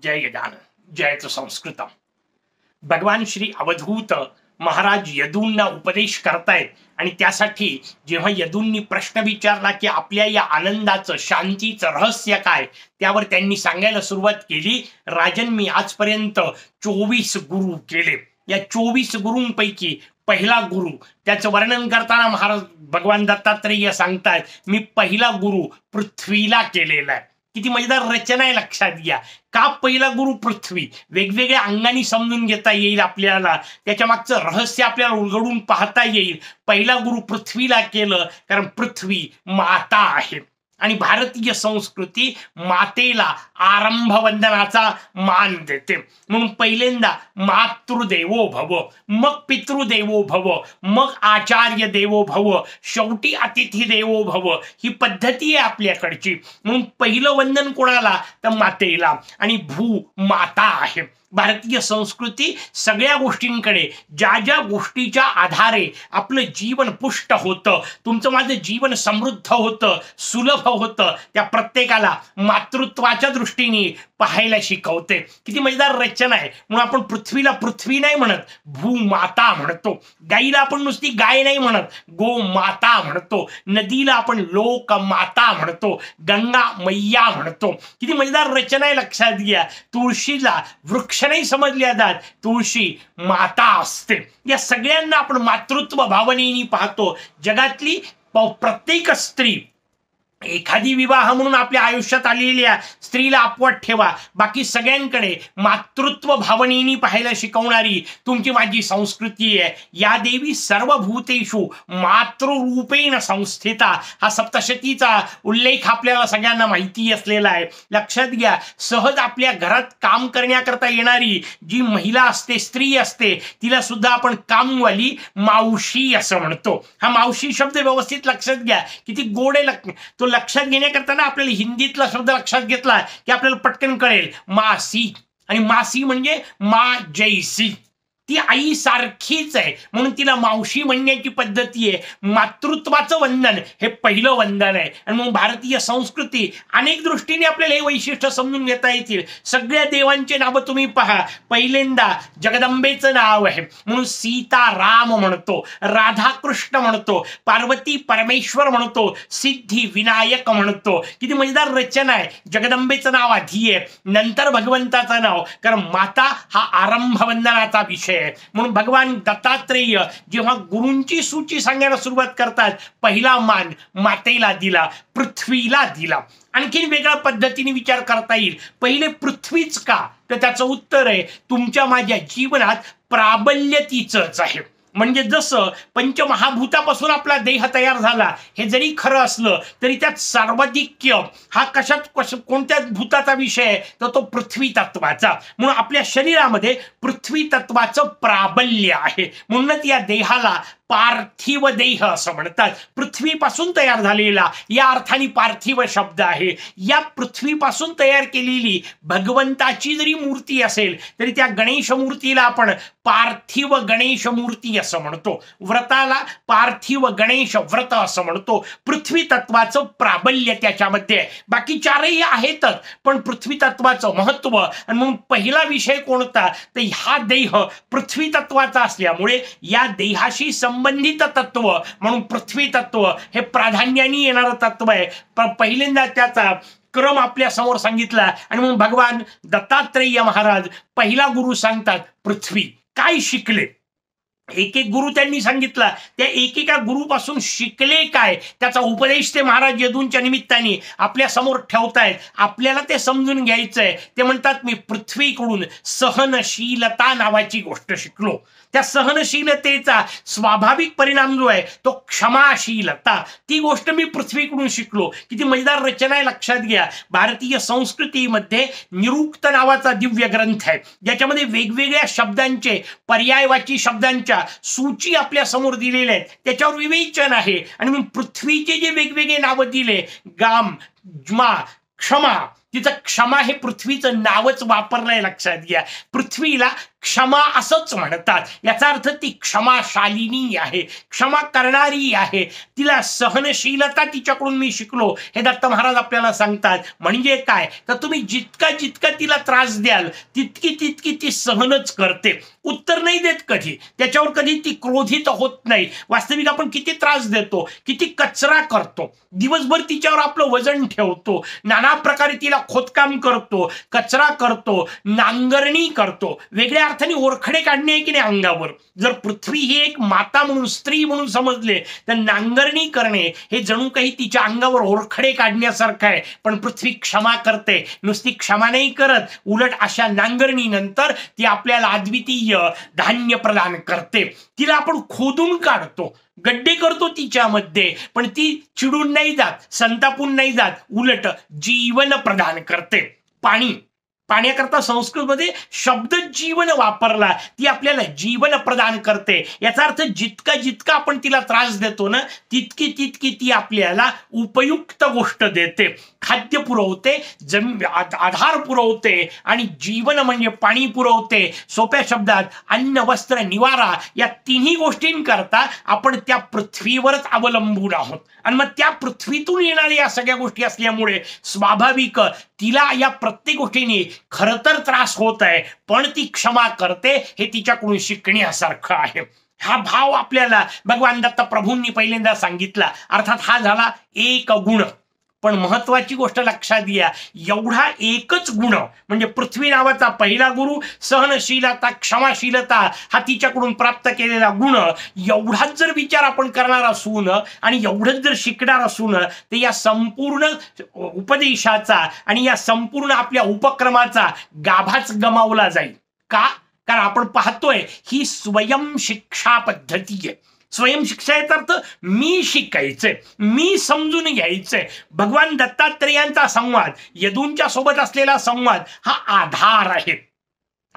जय गजानन जयच संस्कृतम। भगवान श्री अवधूत महाराज यदूंना उपदेश करतायत आणि त्यासाठी जेव्हा यदूंनी प्रश्न विचारला की आपल्या या आनंदाचं शांतीचं रहस्य काय, त्यावर त्यांनी सांगायला सुरुवात केली, राजन मी आजपर्यंत 24 गुरु केले। या 24 गुरूंपैकी पहिला गुरु, त्याचं वर्णन करताना महाराज भगवान दत्तात्रेय सांगतायत, मी पहिला गुरु पृथ्वीला केलेला आहे। किती मजेदार रचना आहे, लक्षात घ्या। का पहिला गुरु पृथ्वी? वेगवेगळ्या अंगाने समजून घेता येईल आपल्याला, त्याच्या मागचं रहस्य आपल्याला उलगडून पाहता येईल। पहिला गुरु पृथ्वीला केलं कारण पृथ्वी माता आहे आणि भारतीय संस्कृती मातेला आरंभ वंदनाचा मान देते। म्हणून पहिल्यांदा मातृदेवो भव, मग पितृदेवो भव, मग आचार्य देवो भव, शेवटी अतिथी देवो भव, ही पद्धती आहे आपल्याकडची। म्हणून पहिलं वंदन कोणाला? तर मातेला, आणि भू माता आहे। भारतीय संस्कृती सगळ्या गोष्टींकडे, ज्या ज्या गोष्टीच्या आधारे आपलं जीवन पुष्ट होतं, तुमचं माझं जीवन समृद्ध होतं, सुलभ होतं, त्या प्रत्येकाला मातृत्वाच्या दृष्टीने पाहायला शिकवते। किती मजेदार रचना आहे। म्हणून आपण पृथ्वीला पृथ्वी नाही म्हणत, भूमाता म्हणतो। गाईला आपण नुसती गाय नाही म्हणत, गोमाता म्हणतो। नदीला आपण लोकमाता म्हणतो, गंगा मैया म्हणतो। किती मजेदार रचना आहे, लक्षात घ्या। तुळशीला वृक्ष नाही समजल्या जात, तुळशी माता असते। या सगळ्यांना आपण मातृत्व भावनेने पाहतो। जगातली प्रत्येक स्त्री, एखादी विवाह म्हणून आपल्या आयुष्यात आलेल्या स्त्रीला अपवाद ठेवा, बाकी सगळ्यांकडे मातृत्व भावनेने पाहायला शिकवणारी तुमची माझी संस्कृती आहे। या देवी सर्वभूतेषु मातृरूपेण संस्थिता, हा सप्तशतीचा उल्लेख आपल्याला सगळ्यांना माहिती असलेला आहे। लक्षात घ्या, सहज आपल्या घरात काम करण्याकरता येणारी जी महिला असते, स्त्री असते, तिला सुद्धा आपण कामवाली मावशी असं म्हणतो। हा मावशी शब्द व्यवस्थित लक्षात घ्या, किती गोड आहे। तो लक्षात घेण्याकरता ना आपल्याला हिंदीतला शब्द लक्षात घेतला की आपल्याला पटकन कळेल, मासी। आणि मासी म्हणजे मा जैसी, ती आई सारखीच आहे, म्हणून तिला मावशी म्हणण्याची पद्धती आहे। मातृत्वाचं वंदन हे पहिलं वंदन आहे। आणि मग भारतीय संस्कृती अनेक दृष्टीने आपल्याला हे वैशिष्ट्य समजून घेता येतील। सगळ्या देवांचे नाव तुम्ही पहा, पहिल्यांदा जगदंबेचं नाव आहे म्हणून सीता राम म्हणतो, राधा कृष्ण म्हणतो, पार्वती परमेश्वर म्हणतो, सिद्धी विनायक म्हणतो। किती मजेदार रचना आहे। जगदंबेचं नाव आधी आहे, नंतर भगवंताचं नाव, कारण माता हा आरंभ वंदनाचा विषय। म्हणून भगवान दत्तात्रेय जेव्हा गुरूंची सूची सांगायला सुरुवात करतात, पहिला मान मातेला दिला, पृथ्वीला दिला। आणखीन वेगळ्या पद्धतीने विचार करता येईल, पहिले पृथ्वीच का? तर त्याचं उत्तर आहे, तुमच्या माझ्या जीवनात प्राबल्य तिचंच आहे। म्हणजे जसं पंचमहाभूतापासून आपला देह तयार झाला, हे जरी खरं असलं तरी त्यात सर्वाधिक्य हा कोणत्या भूताचा विषय आहे? तर तो पृथ्वी तत्वाचा। म्हणून आपल्या शरीरामध्ये पृथ्वी तत्वाचं प्राबल्य आहे, म्हणूनच या देहाला पार्थिव देह असं म्हणतात। पृथ्वीपासून तयार झालेला या अर्थाने पार्थिव शब्द आहे। या पृथ्वीपासून तयार केलेली भगवंताची जरी मूर्ती असेल तरी त्या गणेश मूर्तीला आपण पार्थिव गणेश मूर्ती असं म्हणतो, व्रताला पार्थिव गणेश व्रत असं म्हणतो। पृथ्वी तत्वाचं प्राबल्य त्याच्यामध्ये आहे, बाकी चारही आहेतच, पण पृथ्वी तत्वाचं महत्व। आणि म्हणून पहिला विषय कोणता? तर हा देह पृथ्वी तत्वाचा असल्यामुळे या देहाशी संबंधित तत्व म्हणून पृथ्वी तत्व हे प्राधान्याने येणारं तत्व आहे। पहिल्यांदा त्याचा क्रम आपल्या समोर सांगितला आणि म्हणून भगवान दत्तात्रेय महाराज पहिला गुरु सांगतात पृथ्वी। काय शिकले? एक एक गुरु त्यांनी सांगितला, त्या एकेका गुरुपासून शिकले काय, त्याचा उपदेश ते महाराज यदूंच्या निमित्ताने आपल्या समोर ठेवतायत। आपल्याला ते समजून घ्यायचंय। ते म्हणतात, मी पृथ्वीकडून सहनशीलता नावाची गोष्ट शिकलो। त्या सहनशीलतेचा स्वाभाविक परिणाम जो आहे तो क्षमाशीलता, ती गोष्ट मी पृथ्वीकडून शिकलो। किती मजेदार रचना आहे, लक्षात घ्या। भारतीय संस्कृतीमध्ये निरुक्त नावाचा दिव्य ग्रंथ आहे, ज्याच्यामध्ये वेगवेगळ्या शब्दांचे, पर्यायवाची शब्दांच्या सूची आपल्या समोर दिलेले आहेत, त्याच्यावर विवेचन आहे। आणि मग पृथ्वीचे जे वेगवेगळे नाव दिले, गाम, ज्मा, क्षमा, तिचं क्षमा हे पृथ्वीचं नावच वापरलंय, लक्षात घ्या। पृथ्वीला क्षमा असंच म्हणतात. याचा अर्थ ती क्षमाशालिनी आहे, क्षमा करणारी आहे. तिला सहनशीलता तिच्याकडून मी शिकलो हे दत्त महाराज आपल्याला सांगतात. म्हणजे काय तर तुम्ही जितका जितका तिला त्रास द्याल तितकी तितकी ती सहनच करते, उत्तर नाही देत कधी, त्याच्यावर कधी ती क्रोधित होत नाही. वास्तविक आपण किती त्रास देतो, किती कचरा करतो, दिवसभर तिच्यावर आपलं वजन ठेवतो, नाना प्रकारे तिला खोदकाम करतो, कचरा करतो, नांगरणी करतो, वेगळ्या अर्थाने ओरखडे काढणे आहे की नाही अंगावर. जर पृथ्वी ही एक माता म्हणून, स्त्री म्हणून समजले तर नांगरणी करणे हे जणू काही तिच्या अंगावर ओरखडे काढण्यासारखं आहे. पण पृथ्वी क्षमा करते, नुसती क्षमा नाही करत, उलट अशा नांगरणीनंतर ती आपल्याला अद्वितीय धान्य प्रदान करते. तिला आपण खोदून काढतो, गड्डे करतो तिच्यामध्ये, पण ती चिडून नाही जात, संतापून नाही जात, उलट जीवन प्रदान करते. पाण्याकरता संस्कृतमध्ये शब्द जीवन वापरला, ती आपल्याला जीवन प्रदान करते. याचा अर्थ जितका जितका आपण तिला त्रास देतो ना तितकी तितकी ती आपल्याला उपयुक्त गोष्ट देते, खाद्य पुरवते, आधार पुरवते आणि जीवन म्हणजे पाणी पुरवते. सोप्या शब्दात अन्न, वस्त्र, निवारा या तिन्ही गोष्टींकरता आपण त्या पृथ्वीवरच अवलंबून आहोत. आणि मग त्या पृथ्वीतून येणाऱ्या या सगळ्या गोष्टी असल्यामुळे स्वाभाविक तिला या प्रत्येक गोष्टीने खरं तर त्रास होत आहे, पण ती क्षमा करते, हे तिच्याकडून शिकण्यासारखं आहे. हा भाव आपल्याला भगवान दत्त प्रभूंनी पहिल्यांदा सांगितला. अर्थात हा झाला एक गुण. पण महत्वाची गोष्ट लक्षात घ्या, एवढा एकच गुण म्हणजे पृथ्वी नावाचा पहिला गुरु सहनशीलता, क्षमाशीलता हा तिच्याकडून प्राप्त केलेला गुण, एवढाच जर विचार आपण करणार असून आणि एवढंच जर शिकणार असून ते या संपूर्ण उपदेशाचा आणि या संपूर्ण आपल्या उपक्रमाचा गाभाच गमावला जाईल. का? कारण आपण पाहतोय ही स्वयंशिक्षा पद्धती आहे. स्वयंशिक्षा याचा अर्थ मी शिकायचंय, मी समजून घ्यायचंय. भगवान दत्तात्रेयांचा संवाद, यदूंच्या सोबत असलेला संवाद हा आधार आहे.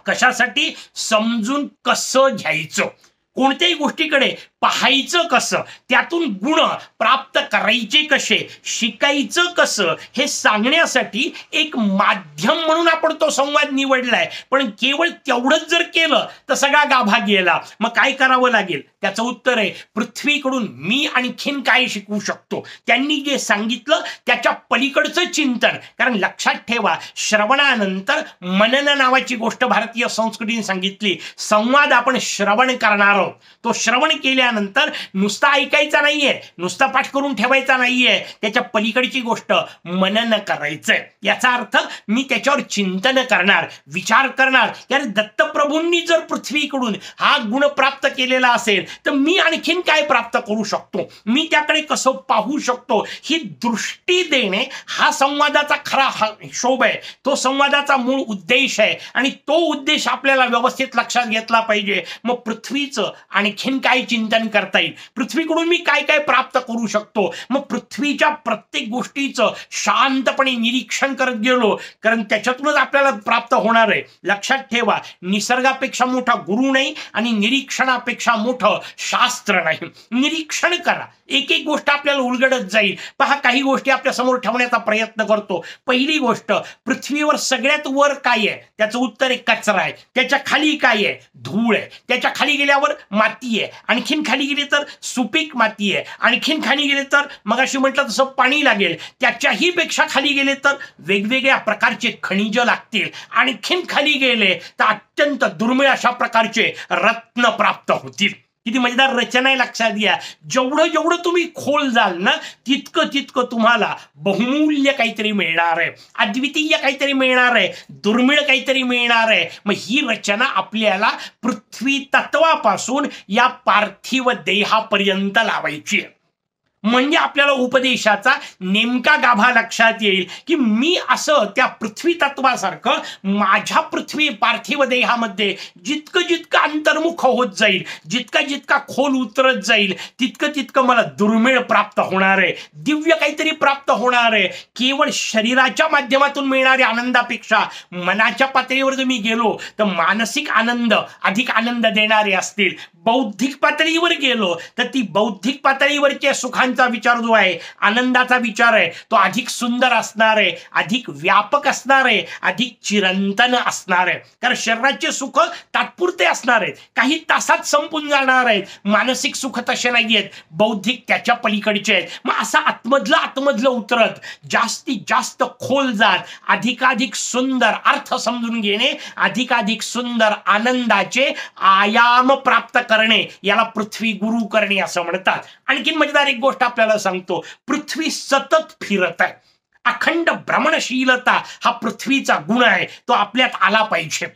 कशासाठी? समजून कसं घ्यायचं, कोणत्याही गोष्टीकडे पाहायचं कसं, त्यातून गुण प्राप्त करायचे कसे, शिकायचं कसं हे सांगण्यासाठी एक माध्यम म्हणून आपण तो संवाद निवडलाय. पण केवळ तेवढंच जर केलं तर सगळा गाभा गेला. मग काय करावं लागेल? त्याचं उत्तर आहे पृथ्वीकडून मी आणखीन काय शिकू शकतो. त्यांनी जे सांगितलं त्याच्या पलीकडचं चिंतन. कारण लक्षात ठेवा, श्रवणानंतर मनन नावाची गोष्ट भारतीय संस्कृतीने सांगितली. संवाद आपण श्रवण करणार आहोत. तो श्रवण केल्यानंतर नुसता ऐकायचा नाहीये, नुसता पाठ करून ठेवायचा नाहीये, त्याच्या पलीकडची गोष्ट मनन करायचंय. याचा अर्थ मी त्याच्यावर चिंतन करणार, विचार करणार. यार दत्तप्रभूंनी जर पृथ्वीकडून हा गुण प्राप्त केलेला असेल तर मी आणखीन काय प्राप्त करू शकतो, मी त्याकडे कसं पाहू शकतो, ही दृष्टी देणे हा संवादाचा खरा हिशोब आहे. तो संवादाचा मूळ उद्देश आहे आणि तो उद्देश आपल्याला व्यवस्थित लक्षात घेतला पाहिजे. मग पृथ्वीचं आणखीन काय चिंतन करता येईल, पृथ्वीकडून मी काय काय प्राप्त करू शकतो. मग पृथ्वीच्या प्रत्येक गोष्टीचं शांतपणे निरीक्षण करत गेलो, कारण त्याच्यातूनच आपल्याला प्राप्त होणार आहे. लक्षात ठेवा, निसर्गापेक्षा मोठा गुरु नाही आणि निरीक्षणापेक्षा मोठं शास्त्र नाही. निरीक्षण करा, एक एक गोष्ट आपल्याला उलगडत जाईल. पहा, काही गोष्टी आपल्या समोर ठेवण्याचा प्रयत्न करतो. पहिली गोष्ट, पृथ्वीवर सगळ्यात वर काय आहे? त्याचं उत्तर आहे कचरा आहे. त्याच्या खाली काय आहे? धूळ आहे. त्याच्या खाली गेल्यावर माती आहे. आणखीन खाली गेले तर सुपीक माती आहे. आणखीन खाली गेले तर मगाशी म्हटलं तसं पाणी लागेल. त्याच्याही पेक्षा खाली गेले तर वेगवेगळ्या प्रकारचे खनिज लागतील. आणखीन खाली गेले तर अत्यंत दुर्मिळ अशा प्रकारचे रत्न प्राप्त होतील. किती मजेदार रचना आहे, लक्षात घ्या. जेवढं जेवढं तुम्ही खोल जाल ना तितकं तितकं तुम्हाला बहुमूल्य काहीतरी मिळणार आहे, अद्वितीय काहीतरी मिळणार आहे, दुर्मिळ काहीतरी मिळणार आहे. मग ही रचना आपल्याला पृथ्वी तत्वापासून या पार्थिव देहापर्यंत लावायची आहे. म्हणजे आपल्याला उपदेशाचा नेमका गाभा लक्षात येईल की मी असं त्या पृथ्वी तत्वासारखं माझ्या पृथ्वी पार्थिव देहामध्ये जितकं जितकं अंतर्मुख होत जाईल, जितका जितका खोल उतरत जाईल, तितकं तितकं मला दुर्मिळ प्राप्त होणार आहे, दिव्य काहीतरी प्राप्त होणार आहे. केवळ शरीराच्या माध्यमातून मिळणाऱ्या आनंदापेक्षा मनाच्या पातळीवर जर मी गेलो तर मानसिक आनंद अधिक आनंद देणारे असतील, बौद्धिक पातळीवर गेलो तर ती बौद्धिक पातळीवरच्या सुखांचा विचार जो आहे, आनंदाचा विचार आहे, तो अधिक सुंदर असणार आहे, अधिक व्यापक असणार आहे, अधिक चिरंतन असणार आहे. कारण शरीराचे सुख तात्पुरते असणार आहेत, काही तासात संपून जाणार आहेत. मानसिक सुख तसे नाही आहेत, बौद्धिक त्याच्या पलीकडचे आहेत. मग असं आतमधलं उतरत जास्तीत जास्त खोल जात अधिकाधिक सुंदर अर्थ समजून घेणे, अधिकाधिक सुंदर आनंदाचे आयाम प्राप्त करणे, याला पृथ्वी गुरु करणे असं म्हणतात. आणखीन मजेदार एक गोष्ट आपल्याला सांगतो, पृथ्वी सतत फिरत आहे. अखंड भ्रमणशीलता हा पृथ्वीचा गुण आहे, तो आपल्यात आला पाहिजे.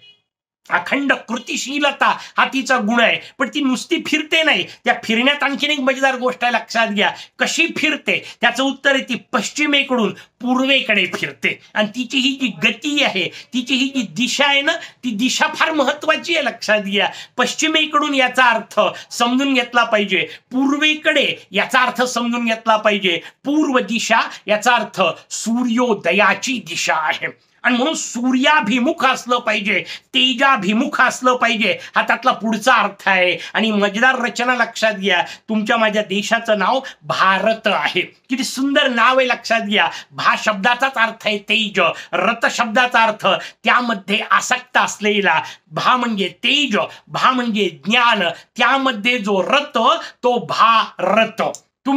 अखंड कृतिशीलता हा तिचा गुण आहे, पण ती नुसती फिरते नाही. त्या फिरण्यात आणखीन एक मजेदार गोष्ट आहे, लक्षात घ्या. कशी फिरते त्याचं उत्तर आहे, ती पश्चिमेकडून पूर्वेकडे फिरते. आणि तिची ही जी गती आहे, तिची ही जी दिशा आहे ना, ती दिशा फार महत्वाची आहे, लक्षात घ्या. पश्चिमेकडून याचा अर्थ समजून घेतला पाहिजे, पूर्वेकडे याचा अर्थ समजून घेतला पाहिजे. पूर्व दिशा याचा अर्थ सूर्योदयाची दिशा आहे. आणि म्हणून सूर्याभिमुख असलं पाहिजे, तेजाभिमुख असलं पाहिजे, हा त्यातला पुढचा अर्थ आहे. आणि मजेदार रचना लक्षात घ्या, तुमच्या माझ्या देशाचं नाव भारत आहे. किती सुंदर नाव आहे, लक्षात घ्या. भा शब्दाचाच अर्थ आहे तेज, रत शब्दाचा अर्थ त्यामध्ये आसक्त असलेला. भा म्हणजे तेज, भा म्हणजे ज्ञान, त्यामध्ये जो रत तो भारत.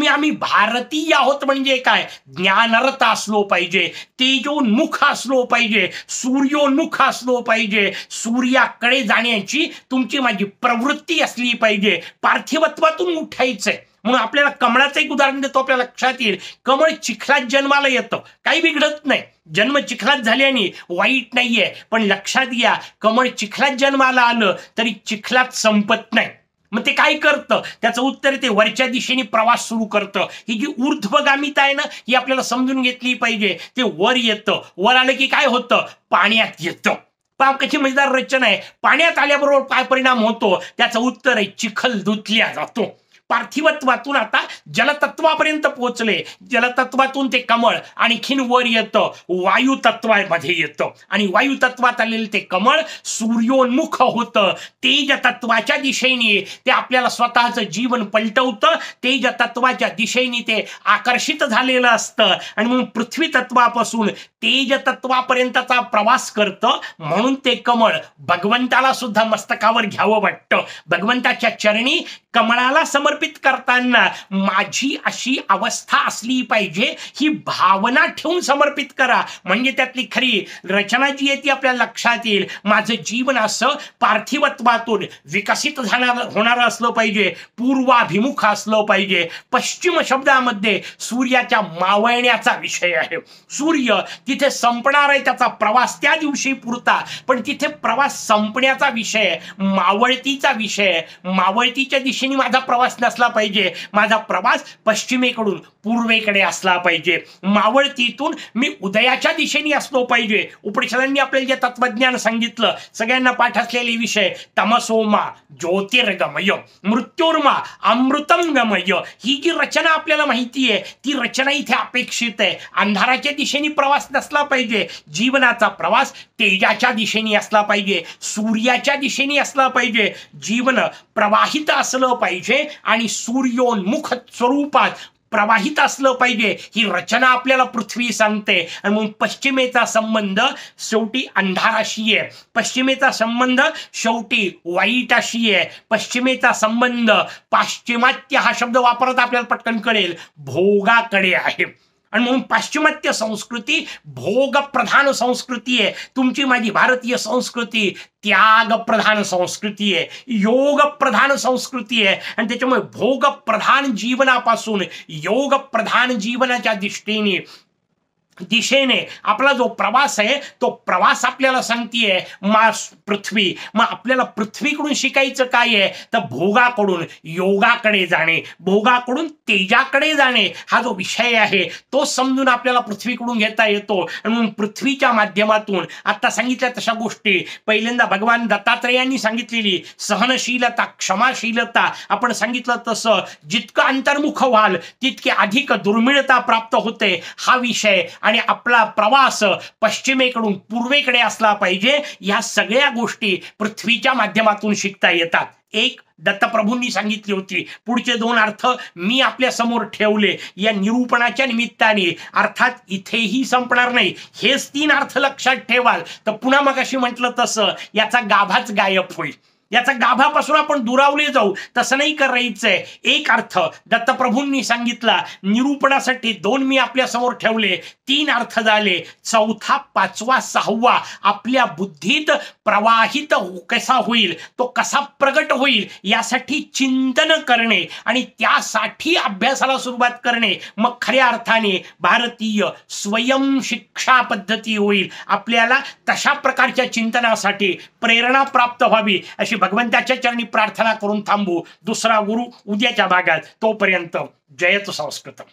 आम्ही भारतीय आहोत म्हणजे काय, ज्ञानरत असलो पाहिजे, तेजोन्मुख असलो पाहिजे, सूर्योन्मुख असलो पाहिजे, सूर्याकडे जाण्याची तुमची माझी प्रवृत्ती असली पाहिजे. पार्थिवत्वातून उठायचंय. म्हणून आपल्याला कमळाचं एक उदाहरण देतो, आपल्या लक्षात येईल. कमळ चिखलात जन्माला येतं, काही बिघडत नाही, जन्म चिखलात झाल्याने वाईट नाहीये. पण लक्षात घ्या, कमळ चिखलात जन्माला आलं तरी चिखलात संपत नाही. मग ते काय करतं, त्याचं उत्तर ते वरच्या दिशेने प्रवास सुरू करतं. ही जी ऊर्ध्वगामिता आहे ना, ही आपल्याला समजून घेतली पाहिजे. ते वर येतं, वर आलं की काय होतं, पाण्यात येतं. पाव कशी मजेदार रचना आहे. पाण्यात आल्याबरोबर काय परिणाम होतो, त्याचं उत्तर आहे चिखल धुतल्या जातो. पार्थिवत्वातून आता जलतत्वापर्यंत पोहोचले, जलतत्वातून ते कमळ आणखीन वर येतं, वायू तत्वामध्ये येतं. आणि वायू तत्वात आलेलं ते कमळ सूर्योन्मुख होतं. तेज तत्वाच्या दिशेने ते आपल्याला स्वतःचं जीवन पलटवतं, तेज तत्वाच्या दिशेने ते आकर्षित झालेलं असतं. आणि म्हणून पृथ्वी तत्वापासून तेज तत्वापर्यंतचा प्रवास करतं. म्हणून ते कमळ भगवंताला सुद्धा मस्तकावर घ्यावं वाटतं. भगवंताच्या चरणी कमळाला समर्पित करताना माझी अशी अवस्था असली पाहिजे, ही भावना ठेवून समर्पित करा. म्हणजे त्यातली खरी रचना जी आहे ती आपल्याला लक्षात येईल. माझं जीवन असं पार्थिवत्वातून विकसित होणारं असलं पाहिजे, पूर्वाभिमुख असलं पाहिजे. पश्चिम शब्दामध्ये सूर्याच्या मावळण्याचा विषय आहे. सूर्य तिथे संपणार आहे, त्याचा प्रवास त्या दिवशी पुरता, पण तिथे प्रवास संपण्याचा विषय, मावळतीचा विषय. मावळतीच्या दिशेने माझा प्रवास नसला पाहिजे, माझा प्रवास पश्चिमेकडून पूर्वेकडे असला पाहिजे. मावळतीतून मी उदयाच्या दिशेने असलो पाहिजे. उपनिषदांनी आपल्याला जे तत्वज्ञान सांगितलं, सगळ्यांना पाठ असलेले विषय, तमसोमा ज्योतिर्गमय, मृत्योर्मा अमृतम गमय. ही जी रचना आपल्याला माहिती आहे, ती रचना इथे अपेक्षित आहे. अंधाराच्या दिशेने प्रवास नसला पाहिजे, जीवनाचा प्रवास तेजाच्या दिशेने असला पाहिजे, सूर्याच्या दिशेने असला पाहिजे. जीवन प्रवाहित असलं पाहिजे आणि सूर्योन्मुख स्वरूपात प्रवाहित असलं पाहिजे. ही रचना आपल्याला पृथ्वी सांगते. आणि म्हणून पश्चिमेचा संबंध शेवटी अंधाराशी आहे, पश्चिमेचा संबंध शेवटी वाईटाशी आहे, पश्चिमेचा संबंध, पाश्चिमात्य हा शब्द वापरत आपल्याला पटकन कळेल, भोगाकडे आहे. आणि म्हणून पाश्चिमात्य संस्कृती भोगप्रधान संस्कृती आहे. तुमची माझी भारतीय संस्कृती त्यागप्रधान संस्कृती आहे, योगप्रधान संस्कृती आहे. आणि त्याच्यामुळे भोगप्रधान जीवनापासून योगप्रधान जीवनाच्या दिशेने आपला जो प्रवास आहे, तो प्रवास आपल्याला सांगतेय पृथ्वी. मग आपल्याला पृथ्वीकडून शिकायचं काय आहे, तर भोगाकडून योगाकडे जाणे, भोगाकडून तेजाकडे जाणे, हा जो विषय आहे तो समजून आपल्याला पृथ्वीकडून घेता येतो. म्हणून पृथ्वीच्या माध्यमातून आता सांगितल्या तशा गोष्टी पहिल्यांदा भगवान दत्तात्रेयांनी सांगितलेली सहनशीलता, क्षमाशीलता, आपण सांगितलं तसं जितकं अंतर्मुख व्हाल तितके अधिक दुर्मिळता प्राप्त होते, हा विषय आणि आपला प्रवास पश्चिमेकडून पूर्वेकडे असला पाहिजे. या सगळ्या गोष्टी पृथ्वीच्या माध्यमातून शिकता येतात. एक दत्तप्रभूंनी सांगितली होती. पुढचे दोन अर्थ मी आपल्या समोर ठेवले या निरूपणाच्या निमित्ताने. अर्थात इथेही संपणार नाही. हेच तीन अर्थ लक्षात ठेवाल तर पुन्हा मगाशी म्हटलं तसं याचा गाभाच गायब होईल. याचा गाभापासून आपण दुरावले जाऊ तसं नाही करायचंय. एक अर्थ दत्तप्रभूंनी सांगितला, निरूपणासाठी दोन मी आपल्या समोर ठेवले, तीन अर्थ झाले. चौथा, पाचवा, सहावा आपल्या बुद्धीत प्रवाहित कसा होईल, तो कसा प्रगट होईल यासाठी चिंतन करणे आणि त्यासाठी अभ्यासाला सुरुवात करणे. मग खऱ्या अर्थाने भारतीय स्वयं शिक्षा पद्धती होईल. आपल्याला तशा प्रकारच्या चिंतनासाठी प्रेरणा प्राप्त व्हावी अशी भगवंताच्या चरणी प्रार्थना करून थांबू. दुसरा गुरु उद्याच्या भागात. तोपर्यंत जयतु संस्कृतम.